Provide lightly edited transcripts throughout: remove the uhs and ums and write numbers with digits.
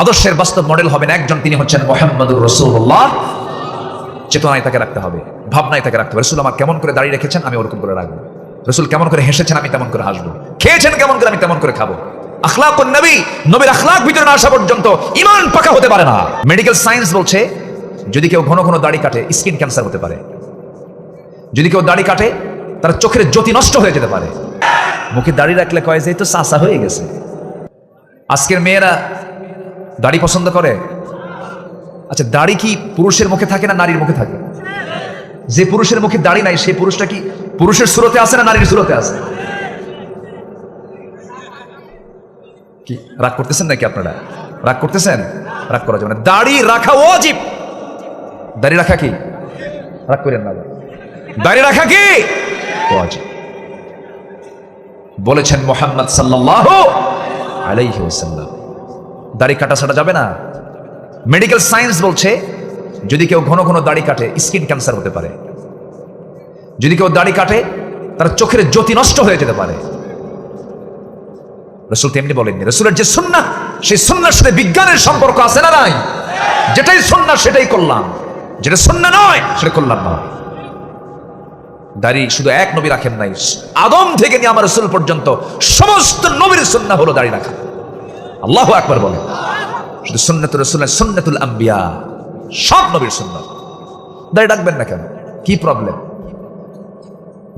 আদর্শের বাস্তব মডেল হবেন একজন, তিনি হচ্ছেন মুহাম্মদুর রাসূলুল্লাহ। চেতনায় তাকে রাখতে হবে, ভাবনায় তাকে রাখতে হবে। রাসূল আমার কেমন করে দাঁড়িয়ে রেখেছেন আমি ওরকম করে রাখবো, রাসূল কেমন করে হেসেছেন আমি তেমন করে হাসবো, খেয়েছেন কেমন করে আমি তেমন করে খাবো। আখলাকুন নবী, নবীর আখলাক ভিতরে না আসা পর্যন্ত ঈমান পাকা হতে পারে না। মেডিকেল সায়েন্স বলছে যদি কেউ ঘন ঘন দাড়ি কাটে স্কিন ক্যান্সার হতে পারে, যদি কেউ দাড়ি কাটে তার চোখের জ্যোতি নষ্ট হয়ে যেতে পারে। মুখে দাড়ি রাখলে কয় যে তো চাচা হয়ে গেছে। আজকের মেয়েরা দাড়ি পছন্দ করে। আচ্ছা, দাড়ি কি পুরুষের মুখে থাকে না নারীর মুখে থাকে? যে পুরুষের মুখে দাড়ি নাই সেই পুরুষটা কি পুরুষের সুরতে আছে না নারীর সুরতে আছে? কি রাগ করতেছেন নাকি আপনারা? রাগ করতেছেন? রাগ করা যাবে না। দাড়ি রাখা ওয়াজিব। দাড়ি রাখা কি? রাগ করেন না। দাড়ি রাখা কি ওয়াজিব বলেছেন মুহাম্মদ সাল্লাল্লাহু আলাইহি ওয়াসাল্লাম। দাড়ি কাটা ছাড়া যাবে না। মেডিকেল সায়েন্স বলছে যদি কেউ ঘন ঘন দাড়ি কাটে স্কিন ক্যান্সার হতে পারে, যদি কেউ দাড়ি কাটে তার চোখের জ্যোতি নষ্ট হয়ে যেতে পারে। রাসূল তেমনি বলেননি। রাসূলের যে সুন্নাহ সেই সুন্নাহর সাথে বিজ্ঞানের সম্পর্ক আছে না নাই? যেটাই সুন্নাহ সেটাই করলাম, যেটা সুন্নাহ নয় সেটা করলাম না। দাড়ি শুধু এক নবী রাখেন নাই, আদম থেকে নিয়ে আমার রাসূল পর্যন্ত সমস্ত নবীর সুন্নাহ হলো দাড়ি রাখা। আল্লাহু আকবার বলেন। শুধু সুন্নাতুর রাসূল না, সুন্নাতুল আম্বিয়া, সব নবীর সুন্নাহ। দাড়ি রাখবেন না কেন? কি প্রবলেম?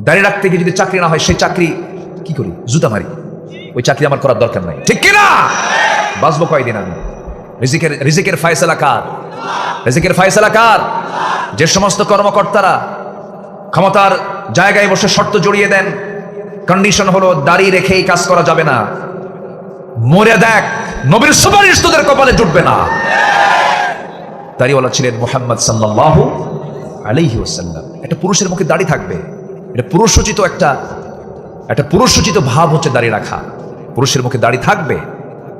দাড়ি রাখতে গিয়ে যদি চাকরি না হয় সেই চাকরি কি করি? জুতা মারি। ওই চাকরি আমার করার দরকার নাই, ঠিক কিনা? বাঁচবো কয়দিন আমি? রিজিকের ফয়সালা কার? রিজিকের ফয়সালা কার? যে সমস্ত কর্মকর্তারা ক্ষমতার জায়গায় বসে শর্ত জড়িয়ে দেন, কন্ডিশন হলো দাড়ি রেখেই কাজ করা যাবে না, মরে দেখ নবীর সুপারিশ তোদের কপালে জুটবে না। দাড়িওয়ালা ছিলেন মুহাম্মদ সাল্লাল্লাহু আলাইহি ওয়াসাল্লাম। একটা পুরুষের মুখে দাড়ি থাকবে, এটা পুরুষোচিত একটা পুরুষোচিত ভাব হচ্ছে দাড়ি রাখা। পুরুষের মুখে দাড়ি থাকবে,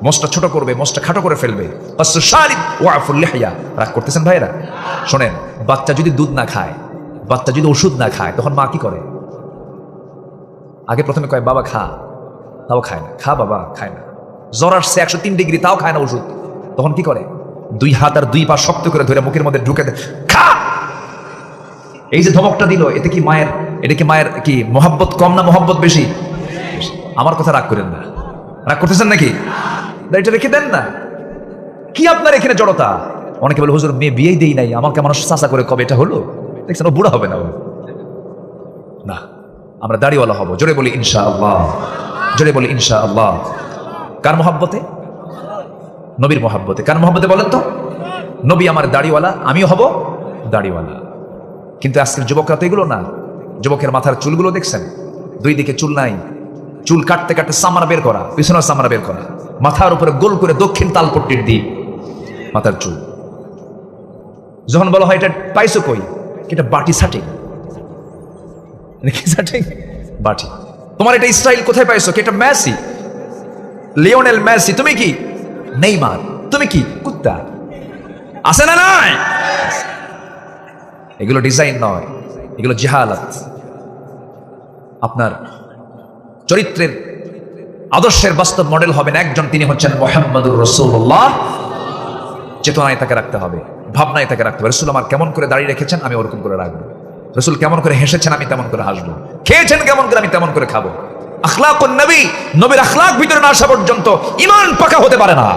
মোচটা ছোট করবে, মোচটা খাটো করে ফেলবে। রাগ করতেছেন ভাইরা? শোনেন, বাচ্চা যদি দুধ না খায়, বাচ্চা যদি ওষুধ না খায়, তখন মা কি করে? আগে প্রথমে কয় বাবা খা, তাও খায় না। খা বাবা, খায় না। জ্বর আসছে 103 ডিগ্রি, তাও খায় না ওষুধ। তখন কি করে? দুই হাত আর দুই পা শক্ত করে ধরে মুখের মধ্যে ঢুকে দেয়, খা। এই যে ধমকটা দিল, এটা কি মায়ের কি মোহাব্বত কম না মোহাব্বত বেশি? আমার কথা রাগ করেন না। রাগ করতেছেন নাকি? দাড়িটা রেখে দেন না। কি আপনার এখানে জড়তা? অনেকে বলে হুজুর মেয়ে বিয়েই দেই নাই, আমাকে মানুষ চাচা করে কবে এটা হলো? দেখছেন ও বুড়া হবে না। না, আমরা দাড়িওয়ালা হব। জোরে বলি ইনশাআল্লাহ, জোরে বলি ইনশাআল্লাহ। কার মোহাব্বতে? নবীর মোহাব্বতে। কার মোহাব্বতে বলেন তো? নবী আমার দাড়িওয়ালা, আমিও হব দাড়িওয়ালা। কিন্তু আজকের যুবকরা তো এগুলো না। যুবকের মাথার চুলগুলো দেখছেন, দুই দিকে চুল নাই, চুল কাটতে কাটতে সামরা বের করা, পিছনে সামরা বের করা, মাথার উপরে গোল করে দক্ষিণ তালপট্টির দিক মাথার চুল। যখন বলা হয় এটা পাইছো কই, এটা বাটি সাটিং। বাটি। তোমার এটা স্টাইল কোথায় পাইছো? এটা মেসি, লিওনেল মেসি। তুমি কি নেইমার? তুমি কি কুত্তা? আছে না নাই? এগুলো ডিজাইন নয়, এগুলো জাহালাত। আপনার চরিত্রের আদর্শের বাস্তব মডেল হবেন একজন, তিনি হচ্ছেন মুহাম্মদুর রাসূলুল্লাহ। চেতনায় তাকে রাখতে হবে, ভাবনায় তাকে রাখতে হবে। রাসূল আমার কেমন করে দাঁড়িয়ে রেখেছেন আমি ওরকম করে রাখবো, রাসূল কেমন করে হেসেছেন আমি তেমন করে হাসবো, খেয়েছেন কেমন করে আমি তেমন করে খাবো। আখলাকুন নবী, নবীর আখলাক ভিতরে না আসা পর্যন্ত ঈমান পাকা হতে পারে না।